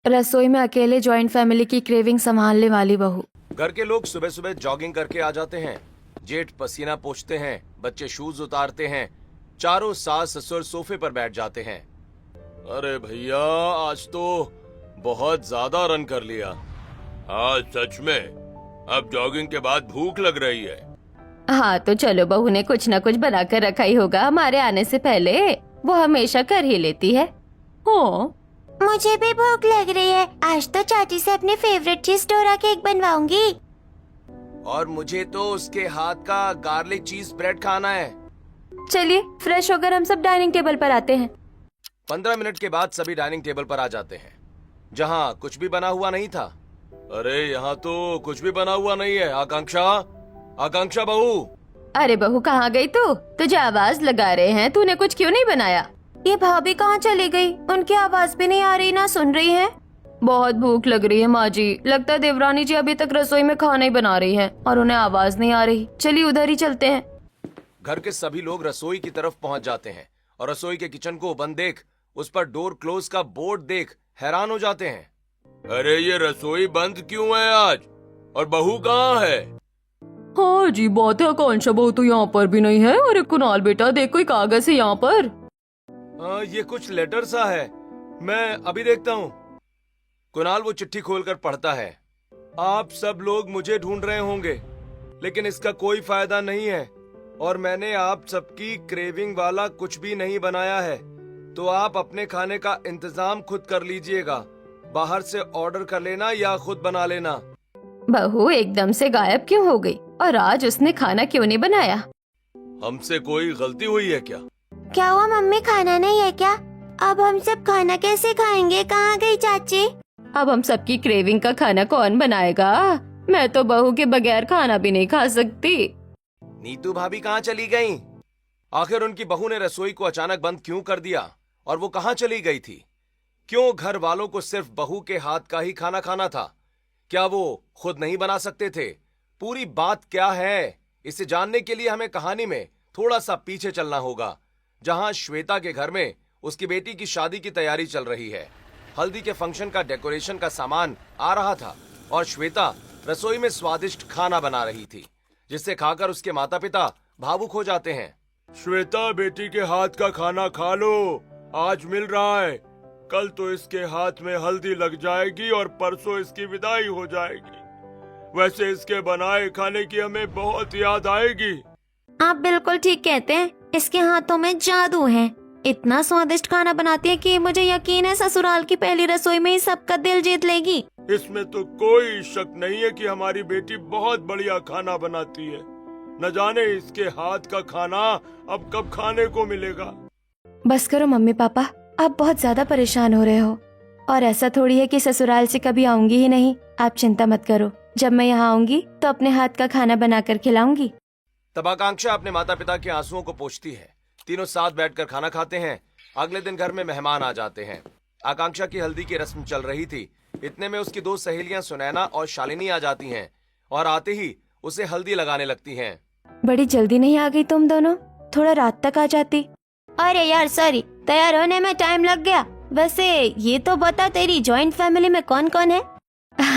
रसोई में अकेले जॉइंट फैमिली की क्रेविंग संभालने वाली बहू। घर के लोग सुबह सुबह जॉगिंग करके आ जाते हैं। जेठ पसीना पोंछते हैं, बच्चे शूज उतारते हैं, चारों सास ससुर सोफे पर बैठ जाते हैं। अरे भैया, आज तो बहुत ज्यादा रन कर लिया। हाँ सच में, अब जॉगिंग के बाद भूख लग रही है। हाँ तो चलो, बहू ने कुछ न कुछ बना कर रखा ही होगा हमारे आने से पहले। वो हमेशा कर ही लेती है। हो, मुझे भी भूख लग रही है। आज तो चाची से अपने फेवरेट चीज डोरा केक बनवाऊंगी। और मुझे तो उसके हाथ का गार्लिक चीज ब्रेड खाना है। चलिए फ्रेश होकर हम सब डाइनिंग टेबल पर आते हैं। 15 मिनट के बाद सभी डाइनिंग टेबल पर आ जाते हैं, जहाँ कुछ भी बना हुआ नहीं था। अरे यहाँ तो कुछ भी बना हुआ नहीं है। आकांक्षा, आकांक्षा बहू। अरे बहू, कहाँ गई तू? तुझे आवाज लगा रहे हैं, तूने कुछ क्यों नहीं बनाया? ये भाभी कहाँ चली गई? उनकी आवाज भी नहीं आ रही, ना सुन रही है। बहुत भूख लग रही है माँ जी। लगता है देवरानी जी अभी तक रसोई में खाना ही बना रही हैं और उन्हें आवाज नहीं आ रही। चलिए उधर ही चलते हैं। घर के सभी लोग रसोई की तरफ पहुंच जाते हैं और रसोई के किचन को बंद देख, उस पर डोर क्लोज का बोर्ड देख हैरान हो जाते हैं। अरे ये रसोई बंद क्यों है आज? और बहू कहाँ है? हाँ जी, बात है। आकांक्षा बहू तो यहाँ पर भी नहीं है। अरे कुणाल बेटा, देख कोई कागज है यहाँ पर। ये कुछ लेटर सा है, मैं अभी देखता हूँ। कुणाल वो चिट्ठी खोलकर पढ़ता है। आप सब लोग मुझे ढूंढ रहे होंगे, लेकिन इसका कोई फायदा नहीं है और मैंने आप सबकी क्रेविंग वाला कुछ भी नहीं बनाया है, तो आप अपने खाने का इंतजाम खुद कर लीजिएगा। बाहर से ऑर्डर कर लेना या खुद बना लेना। बहू एकदम से गायब क्यों हो गई? और आज उसने खाना क्यों नहीं बनाया? हमसे कोई गलती हुई है क्या? क्या हुआ मम्मी, खाना नहीं है क्या? अब हम सब खाना कैसे खाएंगे? कहाँ गई चाची? अब हम सबकी क्रेविंग का खाना कौन बनाएगा? मैं तो बहू के बगैर खाना भी नहीं खा सकती। नीतू भाभी कहाँ चली गईं? आखिर उनकी बहू ने रसोई को अचानक बंद क्यों कर दिया और वो कहाँ चली गई थी? क्यों घर वालों को सिर्फ बहू के हाथ का ही खाना खाना था? क्या वो खुद नहीं बना सकते थे? पूरी बात क्या है, इसे जानने के लिए हमें कहानी में थोड़ा सा पीछे चलना होगा, जहां श्वेता के घर में उसकी बेटी की शादी की तैयारी चल रही है। हल्दी के फंक्शन का डेकोरेशन का सामान आ रहा था और श्वेता रसोई में स्वादिष्ट खाना बना रही थी, जिसे खाकर उसके माता पिता भावुक हो जाते हैं। श्वेता, बेटी के हाथ का खाना खा लो, आज मिल रहा है। कल तो इसके हाथ में हल्दी लग जाएगी और परसों इसकी विदाई हो जाएगी। वैसे इसके बनाए खाने की हमें बहुत याद आएगी। आप बिल्कुल ठीक कहते हैं, इसके हाथों में जादू है। इतना स्वादिष्ट खाना बनाती है कि मुझे यकीन है ससुराल की पहली रसोई में ही सबका दिल जीत लेगी। इसमें तो कोई शक नहीं है कि हमारी बेटी बहुत बढ़िया खाना बनाती है। न जाने इसके हाथ का खाना अब कब खाने को मिलेगा। बस करो मम्मी पापा, आप बहुत ज्यादा परेशान हो रहे हो। और ऐसा थोड़ी है कि ससुराल से कभी आऊंगी ही नहीं। आप चिंता मत करो, जब मैं यहाँ आऊंगी तो अपने हाथ का खाना बनाकर खिलाऊंगी। तब आकांक्षा अपने माता पिता के आंसुओं को पोंछती है। तीनों साथ बैठकर खाना खाते हैं। अगले दिन घर में मेहमान आ जाते हैं। आकांक्षा की हल्दी की रस्म चल रही थी। इतने में उसकी दो सहेलियां सुनैना और शालिनी आ जाती हैं और आते ही उसे हल्दी लगाने लगती हैं। बड़ी जल्दी नहीं आ गई तुम दोनों? थोड़ा रात तक आ जाती। अरे यार सॉरी, तैयार होने में टाइम लग गया। वैसे ये तो बता, तेरी जॉइंट फैमिली में कौन कौन है?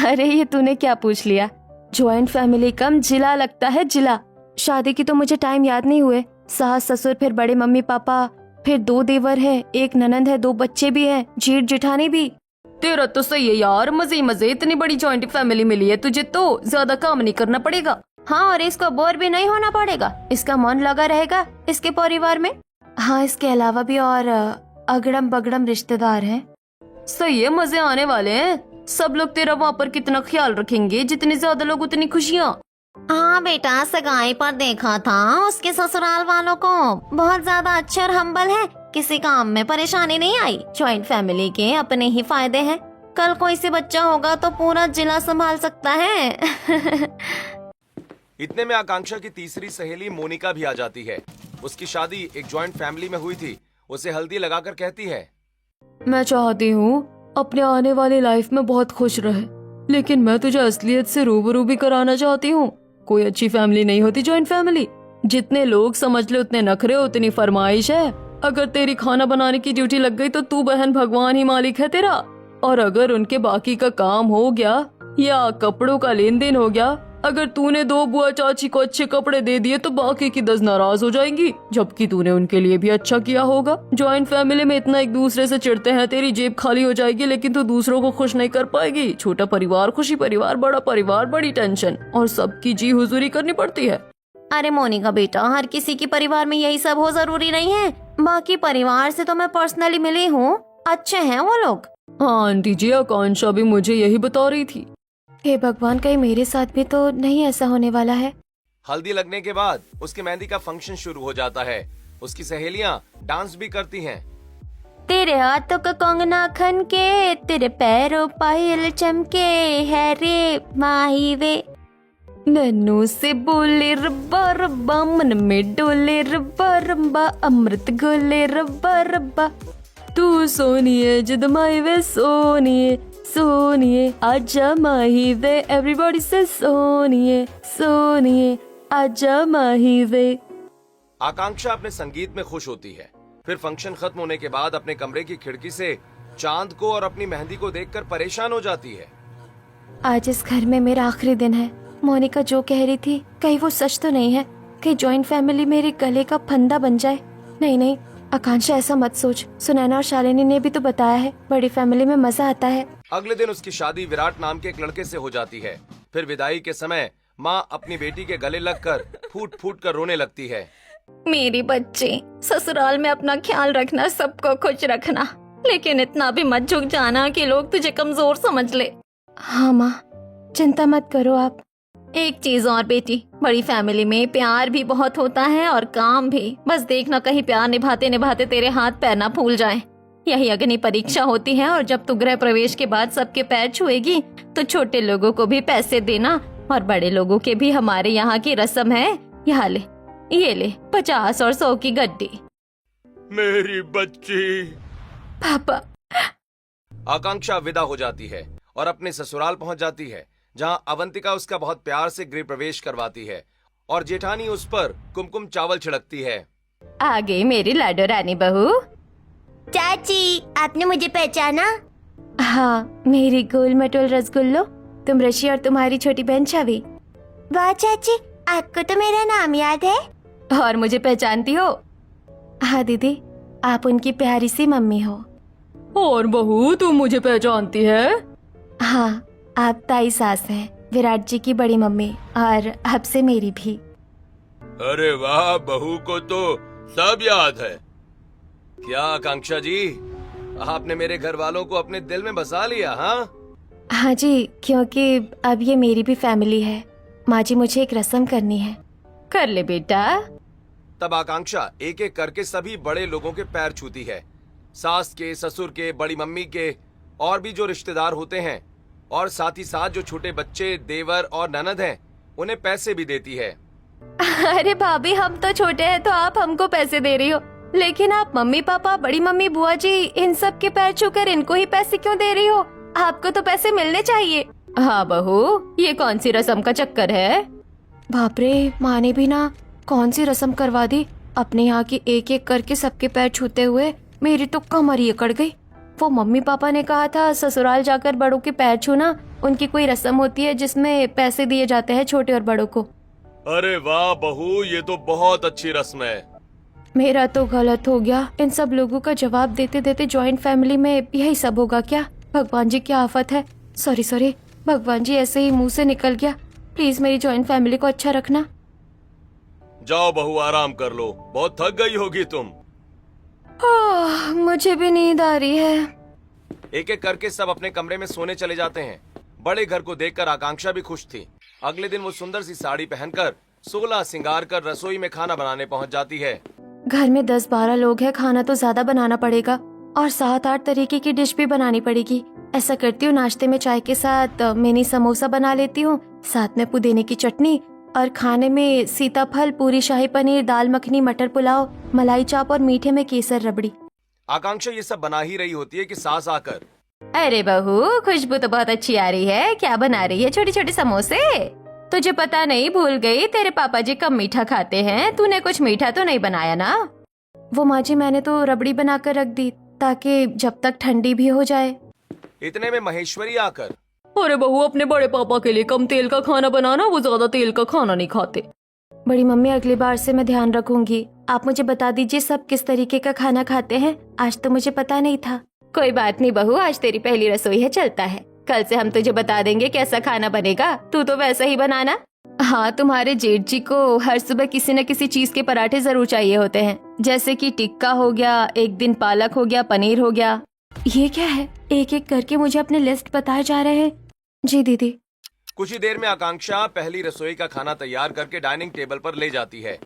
अरे ये तूने क्या पूछ लिया? जॉइंट फैमिली कम जिला लगता है, जिला। शादी की तो मुझे टाइम याद नहीं हुए। सास ससुर, फिर बड़े मम्मी पापा, फिर 2 देवर है, 1 ननंद है, 2 बच्चे भी हैं, जेठ जेठानी भी। तेरा तो सही है यार, मजे मजे। इतनी बड़ी जॉइंट फैमिली मिली है तुझे तो ज्यादा काम नहीं करना पड़ेगा। हाँ, और इसको बोर भी नहीं होना पड़ेगा। इसका मन लगा रहेगा इसके परिवार में। हाँ, इसके अलावा भी और अगड़म बगड़म रिश्तेदार हैं। सही है, मजे आने वाले हैं। सब लोग तेरा वहाँ पर कितना ख्याल रखेंगे, जितने ज्यादा लोग उतनी खुशियाँ। हाँ बेटा, सगाई पर देखा था उसके ससुराल वालों को बहुत ज्यादा अच्छे और हम्बल है। किसी काम में परेशानी नहीं आई। जॉइंट फैमिली के अपने ही फायदे हैं। कल कोई से बच्चा होगा तो पूरा जिला संभाल सकता है। इतने में आकांक्षा की तीसरी सहेली मोनिका भी आ जाती है। उसकी शादी एक जॉइंट फैमिली में हुई थी। उसे हल्दी लगाकर कहती है, मैं चाहती हूँ अपने आने वाली लाइफ में बहुत खुश रहे, लेकिन मैं तुझे असलियत से रूबरू भी कराना चाहती हूँ। कोई अच्छी फैमिली नहीं होती जॉइंट फैमिली। जितने लोग समझ ले उतने नखरे, उतनी फरमाइश है। अगर तेरी खाना बनाने की ड्यूटी लग गई तो तू बहन भगवान ही मालिक है तेरा। और अगर उनके बाकी का काम हो गया या कपड़ों का लेन देन हो गया, अगर तूने 2 बुआ चाची को अच्छे कपड़े दे दिए तो बाकी की 10 नाराज हो जाएंगी, जबकि तूने उनके लिए भी अच्छा किया होगा। जॉइंट फैमिली में इतना एक दूसरे से चिढ़ते हैं, तेरी जेब खाली हो जाएगी लेकिन तू दूसरों को खुश नहीं कर पाएगी। छोटा परिवार खुशी परिवार, बड़ा परिवार बड़ी टेंशन, और सबकी जी हुजूरी करनी पड़ती है। अरे मोनिका बेटा, हर किसी के परिवार में यही सब हो जरूरी नहीं है। बाकी परिवार से तो मैं पर्सनली मिली हूँ, अच्छे हैं वो लोग। हाँ आंटी जी, आकांक्षा भी मुझे यही बता रही थी। हे भगवान, कहीं मेरे साथ भी तो नहीं ऐसा होने वाला है। हल्दी लगने के बाद उसके मेहंदी का फंक्शन शुरू हो जाता है। उसकी सहेलियां डांस भी करती हैं। तेरे हाथों का कंगना खन के, तेरे पैरों पायल चमके, है रे माही वे। नन्नू से बोले रब्बा रब्बा, मन में डोले रब्बा रब्बा, अमृत घोले रब्बा रब्बा। तू सोनिए जिद माही वे, सोनिए सोनिए आजा माही वे, एवरीबॉडी से सोनिए सोनिए आजा माही वे। आकांक्षा अपने संगीत में खुश होती है। फिर फंक्शन खत्म होने के बाद अपने कमरे की खिड़की से चांद को और अपनी मेहंदी को देखकर परेशान हो जाती है। आज इस घर में मेरा आखिरी दिन है। मोनिका जो कह रही थी कहीं वो सच तो नहीं है, कहीं जॉइंट फैमिली मेरे गले का फंदा बन जाए। नहीं नहीं आकांक्षा, ऐसा मत सोच। सुनैना और शालिनी ने भी तो बताया है बड़ी फैमिली में मजा आता है। अगले दिन उसकी शादी विराट नाम के एक लड़के से हो जाती है। फिर विदाई के समय माँ अपनी बेटी के गले लगकर फूट फूट कर रोने लगती है। मेरी बच्ची, ससुराल में अपना ख्याल रखना, सबको खुश रखना, लेकिन इतना भी मत झुक जाना कि लोग तुझे कमजोर समझ ले। हाँ माँ, चिंता मत करो आप। एक चीज और बेटी, बड़ी फैमिली में प्यार भी बहुत होता है और काम भी। बस देखना कहीं प्यार निभाते निभाते तेरे हाथ पैर ना फूल जाएं। यही अग्नि परीक्षा होती है, और जब तू गृह प्रवेश के बाद सबके पैर छुएगी तो छोटे लोगों को भी पैसे देना, और बड़े लोगों के भी हमारे यहाँ की रस्म है। यहाँ ले, ये ले 50 और 100 की गड्डी। मेरी बच्ची। पापा। आकांक्षा विदा हो जाती है और अपने ससुराल पहुंच जाती है, जहां अवंतिका उसका बहुत प्यार से गृह प्रवेश करवाती है और जेठानी उस पर कुमकुम चावल छिड़कती है। आ गई मेरी लाडो रानी बहू। चाची, आपने मुझे पहचाना? हाँ, मेरी गोल मटोल रसगुल्लो, तुम ऋषि और तुम्हारी छोटी बहन छवि। वाह चाची, आपको तो मेरा नाम याद है। और मुझे पहचानती हो? हाँ दीदी, आप उनकी प्यारी सी मम्मी हो। और बहू, तुम मुझे पहचानती है? हाँ, आप ताई सास हैं, विराट जी की बड़ी मम्मी, और अब से मेरी भी। अरे वाह, बहू को तो सब याद है। क्या आकांक्षा जी, आपने मेरे घर वालों को अपने दिल में बसा लिया? हाँ जी, क्योंकि अब ये मेरी भी फैमिली है। माँ जी, मुझे एक रस्म करनी है। कर ले बेटा। तब आकांक्षा एक एक करके सभी बड़े लोगों के पैर छूती है। सास के, ससुर के, बड़ी मम्मी के, और भी जो रिश्तेदार होते हैं, और साथ ही साथ जो छोटे बच्चे, देवर और ननद हैं, उन्हें पैसे भी देती है। अरे भाभी, हम तो छोटे हैं तो आप हमको पैसे दे रही हो, लेकिन आप मम्मी पापा, बड़ी मम्मी, बुआ जी, इन सब के पैर छूकर इनको ही पैसे क्यों दे रही हो? आपको तो पैसे मिलने चाहिए। हाँ बहू, ये कौन सी रस्म का चक्कर है? बाप रे, माँ ने भी ना कौन सी रस्म करवा दी। अपने यहाँ की एक एक करके सबके पैर छूते हुए मेरी तो कमर ही अकड़ गई। वो मम्मी पापा ने कहा था ससुराल जाकर बड़ों के पैर छूना, उनकी कोई रस्म होती है जिसमें पैसे दिए जाते हैं छोटे और बड़ों को। अरे वाह बहू, ये तो बहुत अच्छी रस्म है। मेरा तो गलत हो गया। इन सब लोगों का जवाब देते देते जॉइंट फैमिली में यही सब होगा क्या? भगवान जी, क्या आफत है। सॉरी भगवान जी, ऐसे ही मुंह से निकल गया। प्लीज मेरी जॉइंट फैमिली को अच्छा रखना। जाओ बहू, आराम कर लो, बहुत थक गई होगी तुम। मुझे भी नींद आ रही है। एक एक करके सब अपने कमरे में सोने चले जाते हैं। बड़े घर को देखकर आकांक्षा भी खुश थी। अगले दिन वो सुंदर सी साड़ी पहनकर 16 श्रृंगार कर रसोई में खाना बनाने पहुंच जाती है। घर में 10-12 लोग हैं, खाना तो ज्यादा बनाना पड़ेगा और 7-8 तरीके की डिश भी बनानी पड़ेगी। ऐसा करती हूँ, नाश्ते में चाय के साथ मिनी समोसा बना लेती हूँ, साथ में पुदीने की चटनी, और खाने में सीताफल, पूरी शाही पनीर, दाल मखनी, मटर पुलाव, मलाई चाप और मीठे में केसर रबड़ी। आकांक्षा ये सब बना ही रही होती है कि सास आकर, अरे बहू, खुशबू तो बहुत अच्छी आ रही है। क्या बना रही है? छोटे छोटे समोसे? तुझे पता नहीं, भूल गई, तेरे पापा जी कम मीठा खाते हैं। तूने कुछ मीठा तो नहीं बनाया ना? वो माँ जी, मैंने तो रबड़ी बनाकर रख दी ताकि जब तक ठंडी भी हो जाए। इतने में महेश्वरी आकर, अरे बहू, अपने बड़े पापा के लिए कम तेल का खाना बनाना, वो ज्यादा तेल का खाना नहीं खाते। बड़ी मम्मी, अगली बार से मैं ध्यान रखूंगी। आप मुझे बता दीजिए सब किस तरीके का खाना खाते हैं, आज तो मुझे पता नहीं था। कोई बात नहीं बहू, आज तेरी पहली रसोई है, चलता है। कल से हम तुझे बता देंगे कैसा खाना बनेगा, तू तो वैसा ही बनाना। हाँ, तुम्हारे जेठ जी को हर सुबह किसी न किसी चीज के पराठे जरूर चाहिए होते हैं, जैसे कि टिक्का हो गया, एक दिन पालक हो गया, पनीर हो गया। ये क्या है, एक एक करके मुझे अपने लिस्ट बताए जा रहे हैं। जी दीदी। कुछ ही देर में आकांक्षा पहली रसोई का खाना तैयार करके डाइनिंग टेबल पर ले जाती है।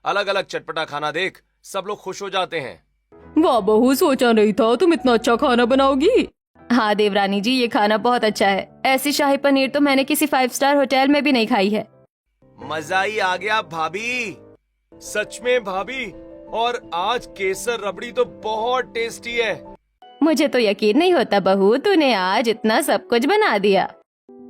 अलग अलग चटपटा खाना देख सब लोग खुश हो जाते हैं। वाह बहू, सोचा नहीं था तुम इतना अच्छा खाना बनाओगी। हाँ देवरानी जी, ये खाना बहुत अच्छा है। ऐसी शाही पनीर तो मैंने किसी 5 स्टार होटल में भी नहीं खाई है। मजा ही आ गया भाभी, सच में भाभी। और आज केसर रबड़ी तो बहुत टेस्टी है। मुझे तो यकीन नहीं होता बहू, तूने आज इतना सब कुछ बना दिया।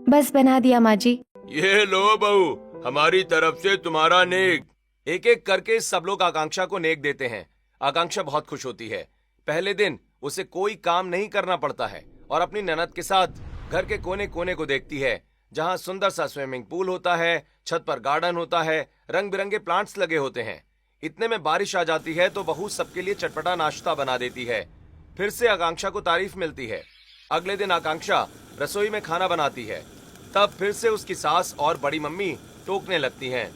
बस बना दिया माँ जी। ये लो बहू, हमारी तरफ से तुम्हारा नेक। एक एक करके सब लोग आकांक्षा को नेक देते हैं। आकांक्षा बहुत खुश होती है। पहले दिन उसे कोई काम नहीं करना पड़ता है और अपनी ननद के साथ घर के कोने कोने को देखती है, जहाँ सुंदर सा स्विमिंग पूल होता है, छत पर गार्डन होता है, रंग बिरंगे प्लांट्स लगे होते हैं। इतने में बारिश आ जाती है तो बहू सबके लिए चटपटा नाश्ता बना देती है। फिर से आकांक्षा को तारीफ मिलती है। अगले दिन आकांक्षा रसोई में खाना बनाती है, तब फिर से उसकी सास और बड़ी मम्मी टोकने लगती हैं।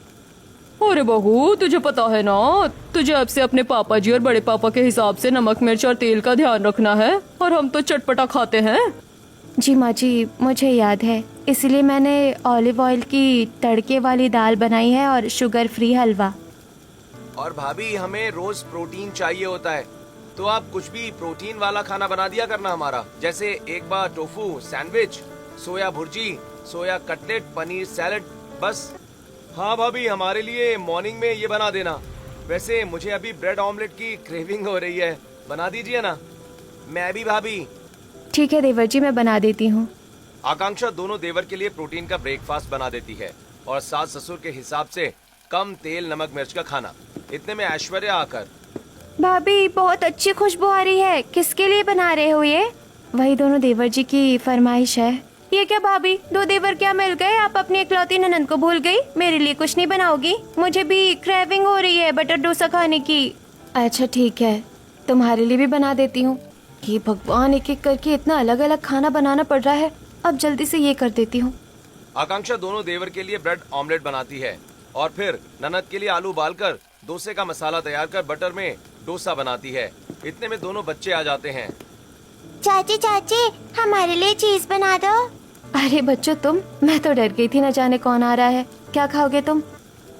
अरे बहू, तुझे पता है ना, तुझे अब से अपने पापा जी और बड़े पापा के हिसाब से नमक मिर्च और तेल का ध्यान रखना है, और हम तो चटपटा खाते हैं। जी माँ जी, मुझे याद है, इसलिए मैंने ऑलिव ऑयल की तड़के वाली दाल बनाई है और शुगर फ्री हलवा। और भाभी, हमें रोज प्रोटीन चाहिए होता है, तो आप कुछ भी प्रोटीन वाला खाना बना दिया करना हमारा, जैसे एक बार टोफू सैंडविच, सोया bhurji, soya cutlet, paneer salad, बस। हाँ भाभी, हमारे लिए मॉर्निंग में ये बना देना। वैसे मुझे अभी ब्रेड ऑमलेट की क्रेविंग हो रही है, बना दीजिए ना। मैं भी भाभी। ठीक है देवर जी, मैं बना देती हूँ। आकांक्षा दोनों देवर के लिए प्रोटीन का ब्रेकफास्ट बना देती है और सास ससुर के हिसाब से कम तेल नमक मिर्च का खाना। इतने में ऐश्वर्या आकर, भाभी बहुत अच्छी खुशबू आ रही है, किसके लिए बना रहे हो ये? वही दोनों देवर जी की फरमाइश है। ये क्या भाभी, 2 देवर क्या मिल गए? आप अपनी इकलौती ननद को भूल गई? मेरे लिए कुछ नहीं बनाओगी? मुझे भी क्रेविंग हो रही है बटर डोसा खाने की। अच्छा ठीक है, तुम्हारे लिए भी बना देती हूँ। ये भगवान, एक एक करके इतना अलग अलग खाना बनाना पड़ रहा है। अब जल्दी से ये कर देती हूँ। आकांक्षा दोनों देवर के लिए ब्रेड ऑमलेट बनाती है और फिर ननद के लिए आलू उबालकर डोसे का मसाला तैयार कर बटर में डोसा बनाती है। इतने में दोनों बच्चे आ जाते हैं। चाची चाची, हमारे लिए चीज बना दो। अरे बच्चों तुम, मैं तो डर गई थी, न जाने कौन आ रहा है। क्या खाओगे तुम?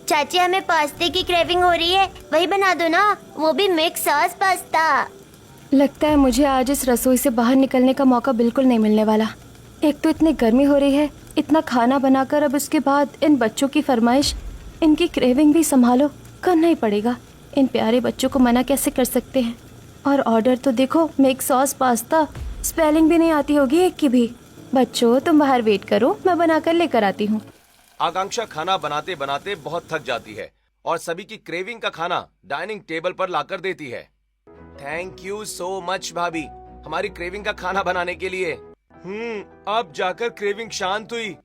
चाची, हमें पास्ते की क्रेविंग हो रही है, वही बना दो ना, वो भी मिक्स सॉस पास्ता। लगता है मुझे आज इस रसोई से बाहर निकलने का मौका बिल्कुल नहीं मिलने वाला। एक तो इतनी गर्मी हो रही है, इतना खाना बनाकर अब उसके बाद इन बच्चों की फरमाइश, इनकी क्रेविंग भी संभालो, करना ही पड़ेगा। इन प्यारे बच्चों को मना कैसे कर सकते हैं? और ऑर्डर तो देखो, मिक्स सॉस पास्ता, स्पेलिंग भी नहीं आती होगी एक की भी। बच्चों तुम बाहर वेट करो, मैं बनाकर लेकर आती हूँ। आकांक्षा खाना बनाते बनाते बहुत थक जाती है और सभी की क्रेविंग का खाना डाइनिंग टेबल पर लाकर देती है। थैंक यू सो मच भाभी, हमारी क्रेविंग का खाना बनाने के लिए। अब जाकर क्रेविंग शांत हुई।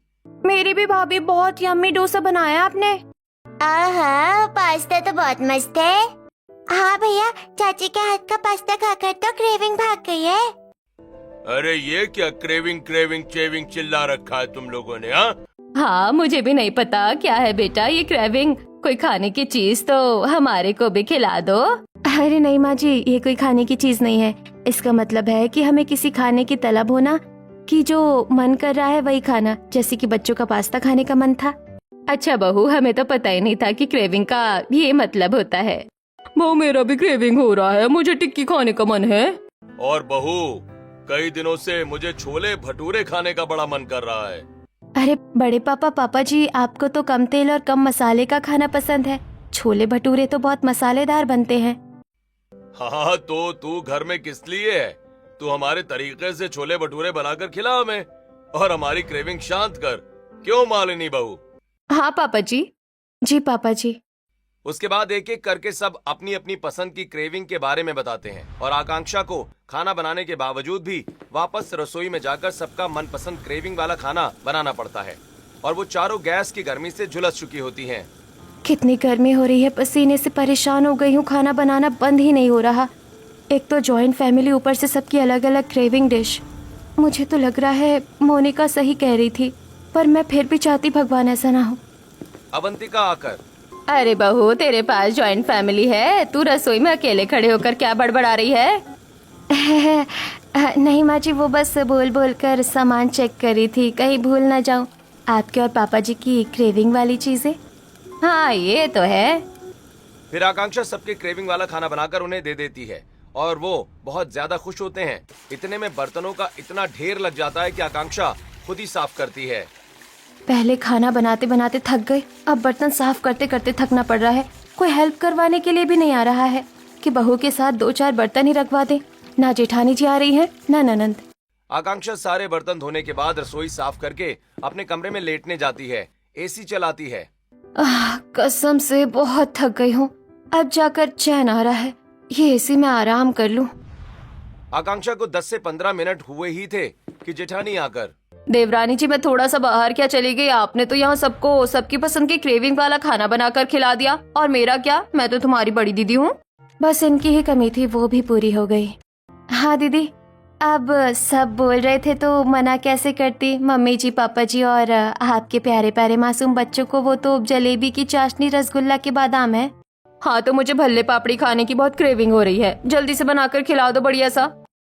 मेरी भी भाभी, बहुत यम्मी डोसा बनाया आपने। आहा, पास्ता तो बहुत मस्त है। हाँ भैया, चाची के हाथ का पास्ता खाकर तो क्रेविंग भाग गई है। अरे ये क्या क्रेविंग क्रेविंग चेविंग चिल्ला रखा है तुम लोगों ने? हाँ, मुझे भी नहीं पता क्या है बेटा ये क्रेविंग। कोई खाने की चीज तो हमारे को भी खिला दो। अरे नहीं माँ जी, ये कोई खाने की चीज नहीं है। इसका मतलब है कि हमें किसी खाने की तलब होना, कि जो मन कर रहा है वही खाना, जैसे कि बच्चों का पास्ता खाने का मन था। अच्छा बहू, हमें तो पता ही नहीं था कि क्रेविंग का ये मतलब होता है। बहू, मेरा भी क्रेविंग हो रहा है, मुझे टिक्की खाने का मन है। और बहू, कई दिनों से मुझे छोले भटूरे खाने का बड़ा मन कर रहा है। अरे बड़े पापा, पापा जी, आपको तो कम तेल और कम मसाले का खाना पसंद है। छोले भटूरे तो बहुत मसालेदार बनते हैं। हाँ, तो तू घर में किस लिए है? तू हमारे तरीके से छोले भटूरे बनाकर खिला हमें और हमारी क्रेविंग शांत कर। क्यों मालिनी बहू? हाँ पापा जी। जी पापा जी। उसके बाद एक एक करके सब अपनी अपनी पसंद की क्रेविंग के बारे में बताते हैं और आकांक्षा को खाना बनाने के बावजूद भी वापस रसोई में जाकर सबका मनपसंद क्रेविंग वाला खाना बनाना पड़ता है और वो चारों गैस की गर्मी से झुलस चुकी होती हैं। कितनी गर्मी हो रही है, पसीने से परेशान हो गई हूँ, खाना बनाना बंद ही नहीं हो रहा। एक तो जॉइंट फैमिली, ऊपर से सबकी अलग अलग क्रेविंग डिश। मुझे तो लग रहा है मोनिका सही कह रही थी, पर मैं फिर भी चाहती भगवान ऐसा ना हो। अवंतिका आकर, अरे बहू, तेरे पास जॉइंट फैमिली है, तू रसोई में अकेले खड़े होकर क्या बड़बड़ा रही है? नहीं माँ जी, वो बस बोल बोल कर सामान चेक कर रही थी, कहीं भूल ना जाऊं आपके और पापा जी की क्रेविंग वाली चीजें। हाँ ये तो है। फिर आकांक्षा सबके क्रेविंग वाला खाना बनाकर उन्हें दे देती है और वो बहुत ज्यादा खुश होते हैं। इतने में बर्तनों का इतना ढेर लग जाता है कि आकांक्षा खुद ही साफ करती है। पहले खाना बनाते बनाते थक गए, अब बर्तन साफ करते करते थकना पड़ रहा है। कोई हेल्प करवाने के लिए भी नहीं आ रहा है कि बहू के साथ 2-4 बर्तन ही रखवा दे। ना जेठानी जी आ रही है, ना ननंद। आकांक्षा सारे बर्तन धोने के बाद रसोई साफ करके अपने कमरे में लेटने जाती है, एसी चलाती है। कसम से बहुत थक गई हूँ, अब जाकर चैन आ रहा है, ये एसी में आराम कर लूं। आकांक्षा को 10 से 15 मिनट हुए ही थे कि जेठानी आकर, देवरानी जी, मैं थोड़ा सा बाहर क्या चली गई, आपने तो यहाँ सबको सबकी पसंद की क्रेविंग वाला खाना बनाकर खिला दिया, और मेरा क्या, मैं तो तुम्हारी बड़ी दीदी हूँ। बस इनकी ही कमी थी, वो भी पूरी हो गई। हाँ दीदी, अब सब बोल रहे थे तो मना कैसे करती, मम्मी जी, पापा जी और आपके प्यारे प्यारे मासूम बच्चों को वो तो जलेबी की चाशनी, रसगुल्ला के बादाम है। हाँ तो मुझे भल्ले पापड़ी खाने की बहुत क्रेविंग हो रही है, जल्दी से बनाकर खिला दो बढ़िया सा।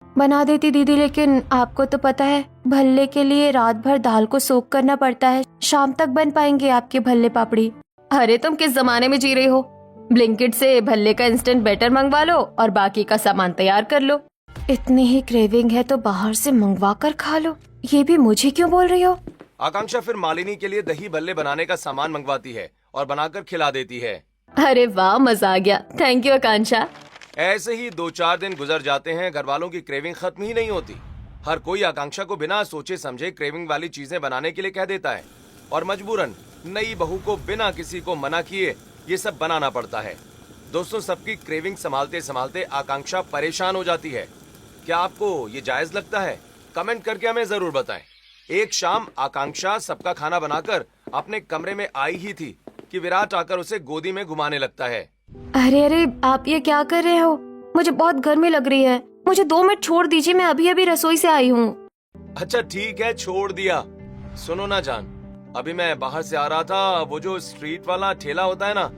बना देती दीदी, लेकिन आपको तो पता है भल्ले के लिए रात भर दाल को सोक करना पड़ता है, शाम तक बन पाएंगे आपके भल्ले पापड़ी? अरे तुम किस जमाने में जी रही हो, ब्लिंकिट से भल्ले का इंस्टेंट बैटर मंगवा लो और बाकी का सामान तैयार कर लो। इतनी ही क्रेविंग है तो बाहर से मंगवा कर खा लो, ये भी मुझे क्यों बोल रही हो? आकांक्षा फिर मालिनी के लिए दही भल्ले बनाने का सामान मंगवाती है और बनाकर खिला देती है। अरे वाह, मजा आ गया, थैंक यू आकांक्षा। ऐसे ही 2-4 दिन गुजर जाते हैं, घर वालों की क्रेविंग खत्म ही नहीं होती। हर कोई आकांक्षा को बिना सोचे समझे क्रेविंग वाली चीजें बनाने के लिए कह देता है और मजबूरन नई बहू को बिना किसी को मना किए ये सब बनाना पड़ता है। दोस्तों, सबकी क्रेविंग संभालते संभालते आकांक्षा परेशान हो जाती है। क्या आपको ये जायज लगता है? कमेंट करके हमें जरूर बताएं। एक शाम आकांक्षा सबका खाना बनाकर अपने कमरे में आई ही थी कि विराट आकर उसे गोदी में घुमाने लगता है। अरे अरे, आप ये क्या कर रहे हो? मुझे बहुत गर्मी लग रही है, मुझे 2 मिनट छोड़ दीजिए, मैं अभी अभी रसोई से आई हूँ। अच्छा ठीक है, छोड़ दिया। सुनो ना जान, अभी मैं बाहर से आ रहा था, वो जो स्ट्रीट वाला ठेला होता है ना,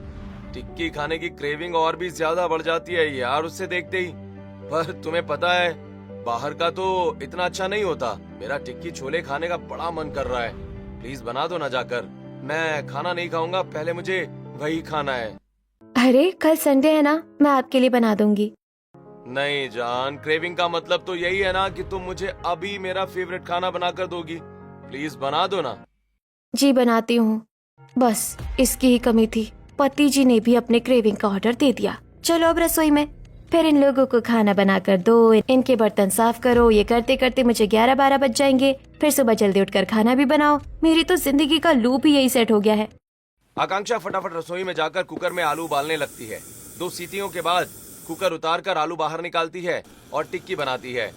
टिक्की खाने की क्रेविंग और भी ज्यादा बढ़ जाती है यार उससे देखते ही। पर तुम्हें पता है बाहर का तो इतना अच्छा नहीं होता। मेरा टिक्की छोले खाने का बड़ा मन कर रहा है, प्लीज बना दो ना जाकर। मैं खाना नहीं खाऊंगा, पहले मुझे वही खाना है। अरे कल संडे है ना, मैं आपके लिए बना दूंगी। नहीं जान, क्रेविंग का मतलब तो यही है ना कि तुम मुझे अभी मेरा फेवरेट खाना बनाकर दोगी। प्लीज बना दो ना। जी बनाती हूँ, बस इसकी ही कमी थी, पति जी ने भी अपने क्रेविंग का ऑर्डर दे दिया। चलो अब रसोई में, फिर इन लोगों को खाना बनाकर दो, इनके बर्तन साफ करो, ये करते करते मुझे 11-12 बज जाएंगे। फिर सुबह जल्दी उठकर खाना भी बनाओ। मेरी तो जिंदगी का लूप ही यही सेट हो गया है। आकांक्षा फटाफट रसोई में जाकर कुकर में आलू उबालने लगती है। 2 सीटियों के बाद कुकर उतारकर आलू बाहर निकालती है और टिक्की बनाती है।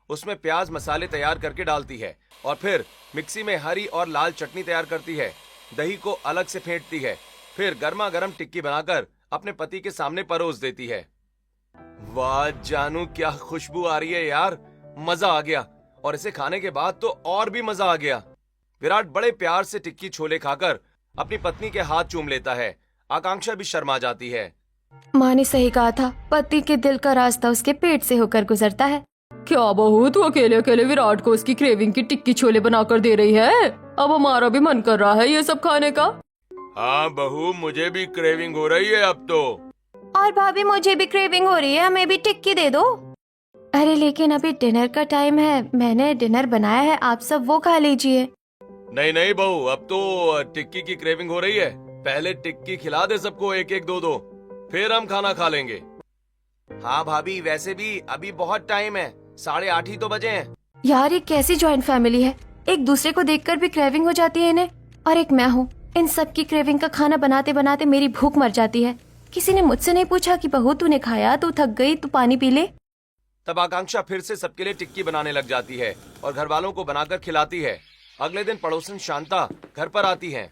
उसमें प्याज मसाले तैयार करके डालती है और फिर मिक्सी में हरी और लाल चटनी तैयार करती है। दही को अलग से फेंटती है, फिर गर्मा गर्म टिक्की बनाकर अपने पति के सामने परोस देती है। वाह जानू, क्या खुशबू आ रही है यार, मजा आ गया। और इसे खाने के बाद तो और भी मजा आ गया। विराट बड़े प्यार से टिक्की छोले खाकर अपनी पत्नी के हाथ चूम लेता है। आकांक्षा भी शर्मा जाती है। माँ ने सही कहा था, पति के दिल का रास्ता उसके पेट से होकर गुजरता है। क्या बहू, तू अकेले अकेले विराट को उसकी क्रेविंग की टिक्की छोले बनाकर दे रही है? अब हमारा भी मन कर रहा है ये सब खाने का। हाँ बहू, मुझे भी क्रेविंग हो रही है अब तो। और भाभी, मुझे भी क्रेविंग हो रही है, हमें भी टिक्की दे दो। अरे लेकिन अभी डिनर का टाइम है, मैंने डिनर बनाया है, आप सब वो खा लीजिए। नहीं नहीं बहू, अब तो टिक्की की क्रेविंग हो रही है। पहले टिक्की खिला दे सबको, 1-1 2-2, फिर हम खाना खा लेंगे। हाँ भाभी, वैसे भी अभी बहुत टाइम है, 8:30 ही तो बजे हैं। यार ये कैसी जॉइंट फैमिली है, एक दूसरे को देखकर भी क्रेविंग हो जाती है इन्हें, और एक मैं हूँ, इन सब की क्रेविंग का खाना बनाते बनाते मेरी भूख मर जाती है। किसी ने मुझसे नहीं पूछा कि बहू तूने खाया, तू थक गई, तू पानी पी ले। तब आकांक्षा फिर से सबके लिए टिक्की बनाने लग जाती है और घर वालों को बनाकर खिलाती है। अगले दिन पड़ोसन शांता घर पर आती है।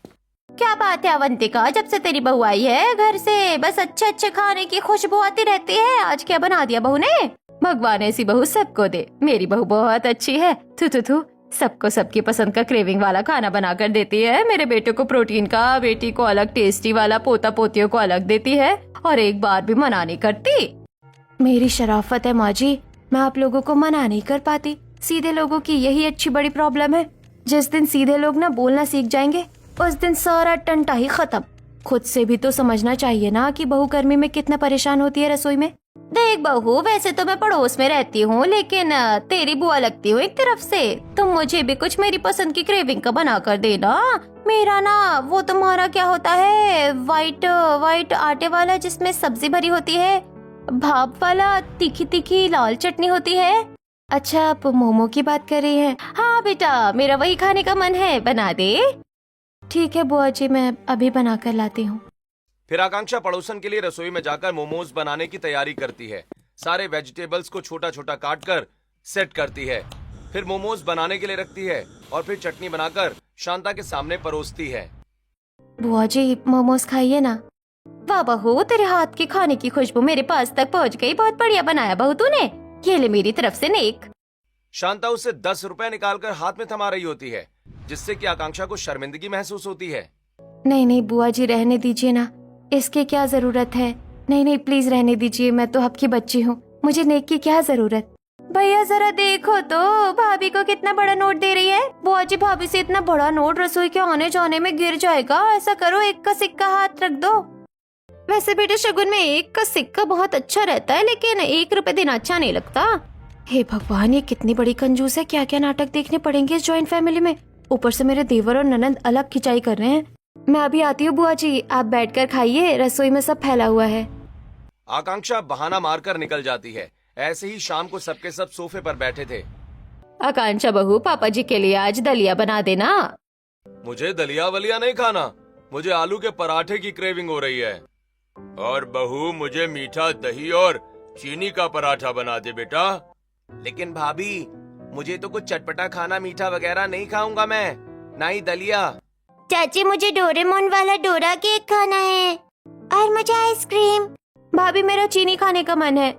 क्या बात है अवंतिका, जब से तेरी बहू आई है घर से बस अच्छे अच्छे खाने की खुशबू आती रहती है। आज क्या बना दिया बहू ने? भगवान ऐसी बहू सबको दे। मेरी बहू बहुत अच्छी है। थू थू थू, सबको सबकी पसंद का क्रेविंग वाला खाना बना कर देती है। मेरे बेटे को प्रोटीन का, बेटी को अलग टेस्टी वाला, पोता पोतियों को अलग देती है और एक बार भी मना नहीं करती। मेरी शराफत है माँ जी, मैं आप लोगों को मना नहीं कर पाती। सीधे लोगों की यही अच्छी बड़ी प्रॉब्लम है। जिस दिन सीधे लोग ना बोलना सीख जाएंगे उस दिन सारा टंटा ही खत्म। खुद से भी तो समझना चाहिए ना कि बहू गर्मी में कितना परेशान होती है रसोई में। देख बहू, वैसे तो मैं पड़ोस में रहती हूँ, लेकिन तेरी बुआ लगती हूँ एक तरफ से। तुम मुझे भी कुछ मेरी पसंद की क्रेविंग का बना कर देना। मेरा ना वो तुम्हारा क्या होता है, वाइट आटे वाला जिसमें सब्जी भरी होती है, भाप वाला तीखी तीखी लाल चटनी होती है। अच्छा, आप मोमो की बात कर रही हैं? हाँ बेटा, मेरा वही खाने का मन है, बना दे। ठीक है बुआ जी, मैं अभी बना कर लाती हूँ। फिर आकांक्षा पड़ोसन के लिए रसोई में जाकर मोमोज बनाने की तैयारी करती है। सारे वेजिटेबल्स को छोटा छोटा काट कर सेट करती है। फिर मोमोज बनाने के लिए रखती है और फिर चटनी बनाकर शांता के सामने परोसती है। बुआ जी, मोमोज खाइए ना। वाह बहू, तेरे हाथ के खाने की खुशबू मेरे पास तक पहुँच गई। बहुत बढ़िया बनाया बहू तूने। ये ले मेरी तरफ से नेक। शांता उसे 10 रुपए निकालकर हाथ में थमा रही होती है, जिससे कि आकांक्षा को शर्मिंदगी महसूस होती है। नहीं नहीं बुआ जी, रहने दीजिए ना, इसकी क्या जरूरत है। नहीं नहीं प्लीज रहने दीजिए, मैं तो आपकी बच्ची हूँ, मुझे नेक की क्या जरूरत। भैया जरा देखो तो, भाभी को कितना बड़ा नोट दे रही है। बुआ जी, भाभी से इतना बड़ा नोट रसोई के आने जाने में गिर जाएगा। ऐसा करो, 1 का सिक्का हाथ रख दो। वैसे बेटे, शगुन में 1 का सिक्का बहुत अच्छा रहता है, लेकिन 1 रुपए देना अच्छा नहीं लगता। हे भगवान, ये कितनी बड़ी कंजूस है। क्या क्या नाटक देखने पड़ेंगे इस जॉइंट फैमिली में। ऊपर से मेरे देवर और ननंद अलग खिंचाई कर रहे हैं। मैं अभी आती हूँ बुआ जी, आप बैठकर खाइए, रसोई में सब फैला हुआ है। आकांक्षा बहाना मारकर निकल जाती है। ऐसे ही शाम को सबके सब सोफे पर बैठे थे। आकांक्षा बहू, पापा जी के लिए आज दलिया बना देना। मुझे दलिया वलिया नहीं खाना, मुझे आलू के पराठे की क्रेविंग हो रही है। और बहू, मुझे मीठा दही और चीनी का पराठा बना दे बेटा। लेकिन भाभी, मुझे तो कुछ चटपटा खाना, मीठा वगैरह नहीं खाऊंगा मैं, ना ही दलिया। चाची, मुझे डोरेमोन वाला डोरा केक खाना है और मुझे आइसक्रीम। भाभी, मेरा चीनी खाने का मन है,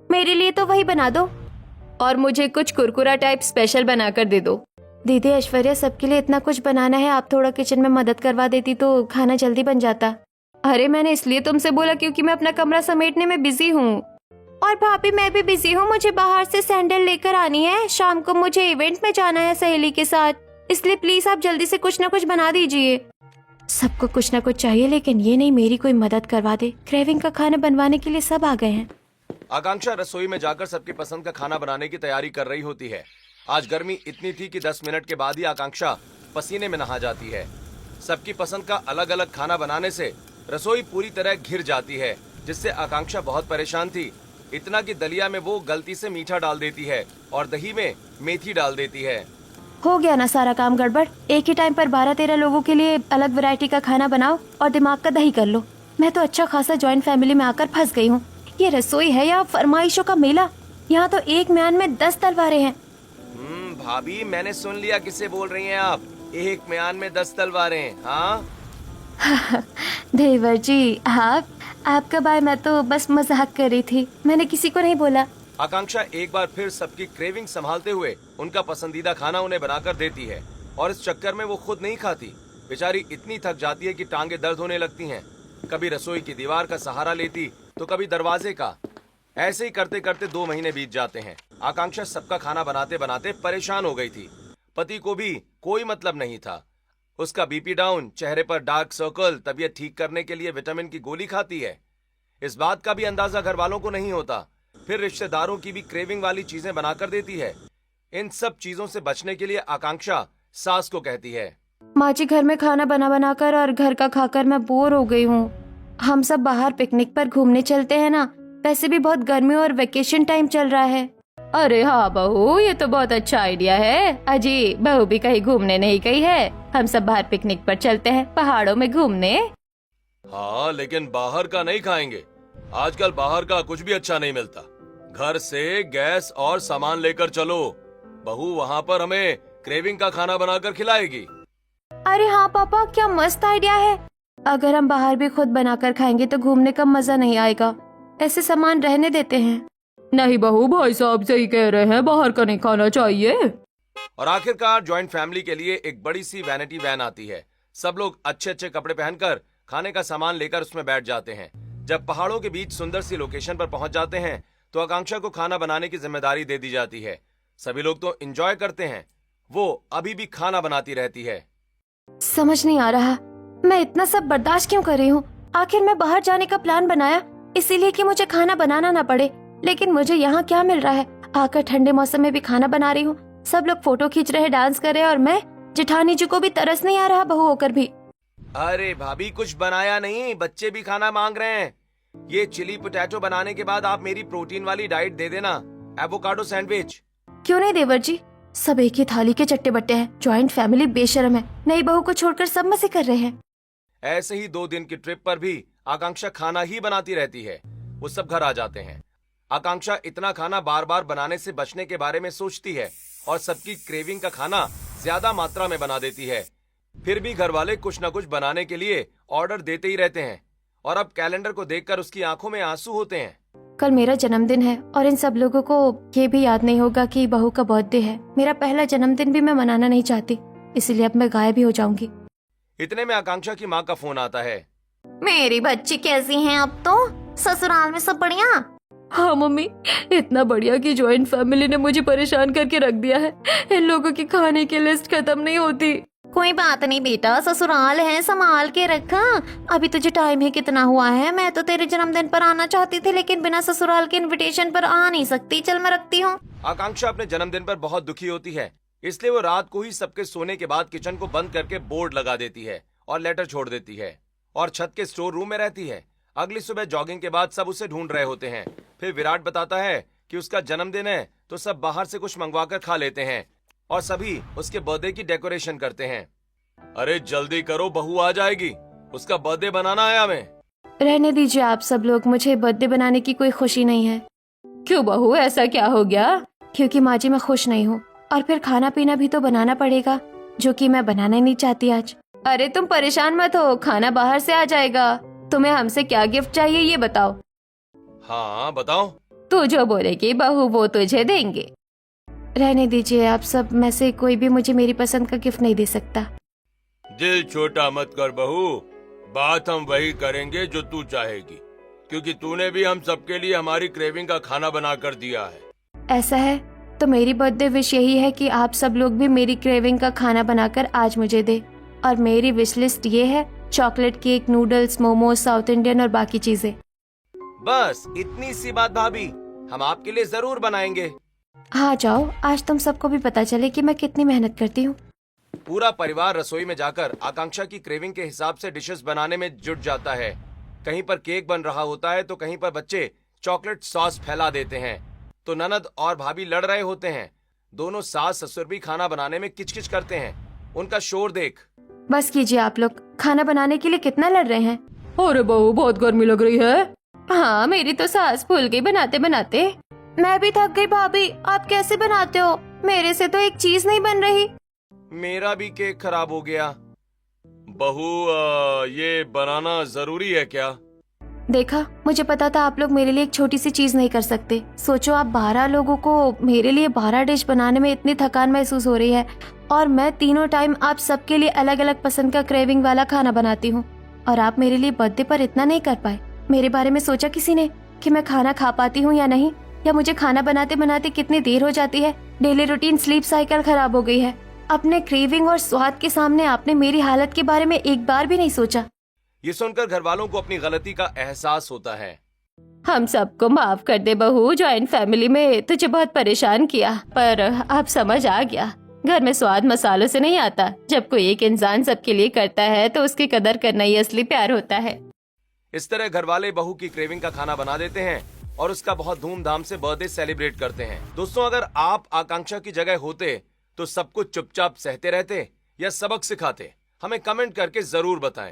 मेरे लिए तो वही बना दो। और मुझे कुछ कुरकुरा टाइप स्पेशल बना कर दे दो। दीदी ऐश्वर्या, सबके लिए इतना कुछ बनाना है, आप थोड़ा किचन में मदद करवा देती तो खाना जल्दी बन जाता। अरे मैंने इसलिए तुमसे बोला क्योंकि मैं अपना कमरा समेटने में बिजी हूँ। और भाभी, मैं भी बिजी हूँ, मुझे बाहर से सैंडल लेकर आनी है। शाम को मुझे इवेंट में जाना है सहेली के साथ, इसलिए प्लीज आप जल्दी से कुछ न कुछ बना दीजिए। सबको कुछ ना कुछ चाहिए, लेकिन ये नहीं मेरी कोई मदद करवा दे। क्रेविंग का खाना बनवाने के लिए सब आ गए हैं। आकांक्षा रसोई में जाकर सबकी पसंद का खाना बनाने की तैयारी कर रही होती है। आज गर्मी इतनी थी कि 10 मिनट के बाद ही आकांक्षा पसीने में नहा जाती है। सबकी पसंद का अलग अलग खाना बनाने से रसोई पूरी तरह घिर जाती है, जिससे आकांक्षा बहुत परेशान थी। इतना कि दलिया में वो गलती से मीठा डाल देती है और दही में मेथी डाल देती है। हो गया ना सारा काम गड़बड़। एक ही टाइम पर 12-13 लोगों के लिए अलग वैरायटी का खाना बनाओ और दिमाग का दही कर लो। मैं तो अच्छा खासा जॉइंट फैमिली में आकर फंस गई हूँ। ये रसोई है या फरमाइशों का मेला? यहाँ तो एक म्यान में 10 तलवारें हैं। भाभी, मैंने सुन लिया किससे बोल रही हैं आप। एक म्यान में 10 तलवारें? हाँ देवर जी, आपका भाई, मैं तो बस मजाक कर रही थी, मैंने किसी को नहीं बोला। आकांक्षा एक बार फिर सबकी क्रेविंग संभालते हुए उनका पसंदीदा खाना उन्हें बनाकर देती है और इस चक्कर में वो खुद नहीं खाती। बेचारी इतनी थक जाती है कि टांगे दर्द होने लगती हैं। कभी रसोई की दीवार का सहारा लेती तो कभी दरवाजे का। ऐसे ही करते करते 2 महीने बीत जाते हैं। आकांक्षा सबका खाना बनाते बनाते परेशान हो गई थी। पति को भी कोई मतलब नहीं था। उसका बीपी डाउन, चेहरे पर डार्क सर्कल, तबीयत ठीक करने के लिए विटामिन की गोली खाती है। इस बात का भी अंदाजा घर वालों को नहीं होता। फिर रिश्तेदारों की भी क्रेविंग वाली चीजें बनाकर देती है। इन सब चीजों से बचने के लिए आकांक्षा सास को कहती है, माँ जी, घर में खाना बना बनाकर और घर का खाकर मैं बोर हो गई हूँ। हम सब बाहर पिकनिक पर घूमने चलते हैं ना। वैसे भी बहुत गर्मी और वेकेशन टाइम चल रहा है। अरे हाँ बहू, ये तो बहुत अच्छा आइडिया है। अजी, बहू भी कहीं घूमने नहीं गई है, हम सब बाहर पिकनिक पर चलते हैं, पहाड़ों में घूमने। हाँ, लेकिन बाहर का नहीं खाएंगे। आजकल बाहर का कुछ भी अच्छा नहीं मिलता। घर से गैस और सामान लेकर चलो। बहू वहाँ पर हमें क्रेविंग का खाना बनाकर खिलाएगी। अरे हाँ पापा, क्या मस्त आइडिया है। अगर हम बाहर भी खुद बनाकर खाएंगे तो घूमने का मजा नहीं आएगा। ऐसे सामान रहने देते हैं। नहीं बहू, भाई साहब सही कह रहे हैं, बाहर का नहीं खाना चाहिए। और आखिरकार जॉइंट फैमिली के लिए एक बड़ी सी वैनिटी वैन आती है। सब लोग अच्छे अच्छे कपड़े पहनकर खाने का सामान लेकर उसमें बैठ जाते हैं। जब पहाड़ों के बीच सुंदर सी लोकेशन पर पहुंच जाते हैं तो आकांक्षा को खाना बनाने की जिम्मेदारी दे दी जाती है। सभी लोग तो एंजॉय करते हैं, वो अभी भी खाना बनाती रहती है। समझ नहीं आ रहा मैं इतना सब बर्दाश्त क्यों कर रही हूँ। आखिर मैं बाहर जाने का प्लान बनाया इसीलिए कि मुझे खाना बनाना ना पड़े, लेकिन मुझे यहाँ क्या मिल रहा है। आकर ठंडे मौसम में भी खाना बना रही हूँ, सब लोग फोटो खींच रहे, डांस कर रहे हैं और मैं जेठानी जी को भी तरस नहीं आ रहा बहू होकर भी। अरे भाभी, कुछ बनाया नहीं, बच्चे भी खाना मांग रहे हैं। ये चिली पोटैटो बनाने के बाद आप मेरी प्रोटीन वाली डाइट दे देना, एवोकाडो सैंडविच। क्यों नहीं देवर जी, सब एक ही थाली के चट्टे बट्टे हैं। जॉइंट फैमिली बेशर्म है, नई बहू को छोड़कर सब मजे कर रहे हैं। ऐसे ही 2 दिन की ट्रिप पर भी आकांक्षा खाना ही बनाती रहती है। वो सब घर आ जाते हैं। आकांक्षा इतना खाना बार बार बनाने से बचने के बारे में सोचती है और सबकी क्रेविंग का खाना ज्यादा मात्रा में बना देती है। फिर भी घर वाले कुछ न कुछ बनाने के लिए ऑर्डर देते ही रहते हैं और अब कैलेंडर को देखकर उसकी आंखों में आंसू होते हैं। कल मेरा जन्मदिन है और इन सब लोगों को ये भी याद नहीं होगा कि बहू का बर्थडे है। मेरा पहला जन्मदिन भी मैं मनाना नहीं चाहती, इसलिए अब मैं गायब भी हो जाऊंगी। इतने में आकांक्षा की माँ का फोन आता है। मेरी बच्ची कैसी हैं अब तो? ससुराल में सब बढ़िया? हाँ मम्मी, इतना बढ़िया कि जॉइंट फैमिली ने मुझे परेशान करके रख दिया है। इन लोगों की खाने की लिस्ट खत्म नहीं होती। कोई बात नहीं बेटा, ससुराल है, संभाल के रखा। अभी तुझे टाइम ही कितना हुआ है। मैं तो तेरे जन्मदिन पर आना चाहती थी लेकिन बिना ससुराल के इनविटेशन पर आ नहीं सकती। चल मैं रखती हूँ। आकांक्षा अपने जन्मदिन पर बहुत दुखी होती है, इसलिए वो रात को ही सबके सोने के बाद किचन को बंद करके बोर्ड लगा देती है और लेटर छोड़ देती है और छत के स्टोर रूम में रहती है। अगली सुबह जॉगिंग के बाद सब उसे ढूंढ रहे होते हैं। फिर विराट बताता है कि उसका जन्मदिन है तो सब बाहर से कुछ मंगवाकर खा लेते हैं और सभी उसके बर्थडे की डेकोरेशन करते हैं। अरे जल्दी करो, बहू आ जाएगी, उसका बर्थडे बनाना है हमें। रहने दीजिए आप सब लोग, मुझे बर्थडे बनाने की कोई खुशी नहीं है। क्यों बहू, ऐसा क्या हो गया? क्योंकि माँ जी मैं खुश नहीं हूँ और फिर खाना पीना भी तो बनाना पड़ेगा, जो कि मैं बनाना नहीं चाहती आज। अरे तुम परेशान मत हो, खाना बाहर से आ जाएगा। तुम्हें हमसे क्या गिफ्ट चाहिए ये बताओ। हाँ बताओ। तू जो बोलेगी बहू वो तुझे देंगे। रहने दीजिए आप सब में से कोई भी मुझे मेरी पसंद का गिफ्ट नहीं दे सकता। दिल छोटा मत कर बहू, बात हम वही करेंगे जो तू चाहेगी, क्योंकि तूने भी हम सबके लिए हमारी क्रेविंग का खाना बना कर दिया है। ऐसा है तो मेरी बर्थडे विश यही है कि आप सब लोग भी मेरी क्रेविंग का खाना बनाकर आज मुझे दे। और मेरी विश लिस्ट ये है, chocolate cake, noodles, momos, south Indian और बाकी चीजें। बस इतनी सी बात भाभी, हम आपके लिए जरूर बनाएंगे। हाँ जाओ, आज तुम सबको भी पता चले कि मैं कितनी मेहनत करती हूँ। पूरा परिवार रसोई में जाकर आकांक्षा की क्रेविंग के हिसाब से डिशेस बनाने में जुट जाता है। कहीं पर केक बन रहा होता है तो कहीं पर बच्चे चॉकलेट सॉस फैला देते हैं, तो ननद और भाभी लड़ रहे होते हैं। दोनों सास ससुर भी खाना बनाने में किचकिच करते हैं। उनका शोर देख। बस कीजिए आप लोग, खाना बनाने के लिए कितना लड़ रहे हैं। अरे बहू बहुत गर्मी लग रही है। हाँ मेरी तो सांस फूल गई बनाते बनाते। मैं भी थक गई भाभी, आप कैसे बनाते हो? मेरे से तो एक चीज नहीं बन रही। मेरा भी केक खराब हो गया। बहू ये बनाना जरूरी है क्या? देखा, मुझे पता था आप लोग मेरे लिए एक छोटी सी चीज नहीं कर सकते। सोचो आप 12 लोगों को मेरे लिए 12 डिश बनाने में इतनी थकान महसूस हो रही है और मैं तीनों टाइम आप सबके लिए अलग अलग पसंद का क्रेविंग वाला खाना बनाती हूँ और आप मेरे लिए बर्थडे पर इतना नहीं कर पाए। मेरे बारे में सोचा किसी ने कि मैं खाना खा पाती हूँ या नहीं, या मुझे खाना बनाते बनाते कितनी देर हो जाती है। डेली रूटीन स्लीप साइकिल खराब हो गई है। अपने क्रेविंग और स्वाद के सामने आपने मेरी हालत के बारे में एक बार भी नहीं सोचा। ये सुनकर घर वालों को अपनी गलती का एहसास होता है। हम सबको माफ कर दे बहू, जॉइंट फैमिली में तुझे बहुत परेशान किया, पर अब समझ आ गया घर में स्वाद मसालों से नहीं आता। जब कोई एक इंसान सबके लिए करता है तो उसकी कदर करना ही असली प्यार होता है। इस तरह घर वाले बहू की क्रेविंग का खाना बना देते हैं और उसका बहुत धूमधाम से बर्थडे सेलिब्रेट करते हैं। दोस्तों, अगर आप आकांक्षा की जगह होते तो सब कुछ चुपचाप सहते रहते या सबक सिखाते? हमें कमेंट करके जरूर बताएं।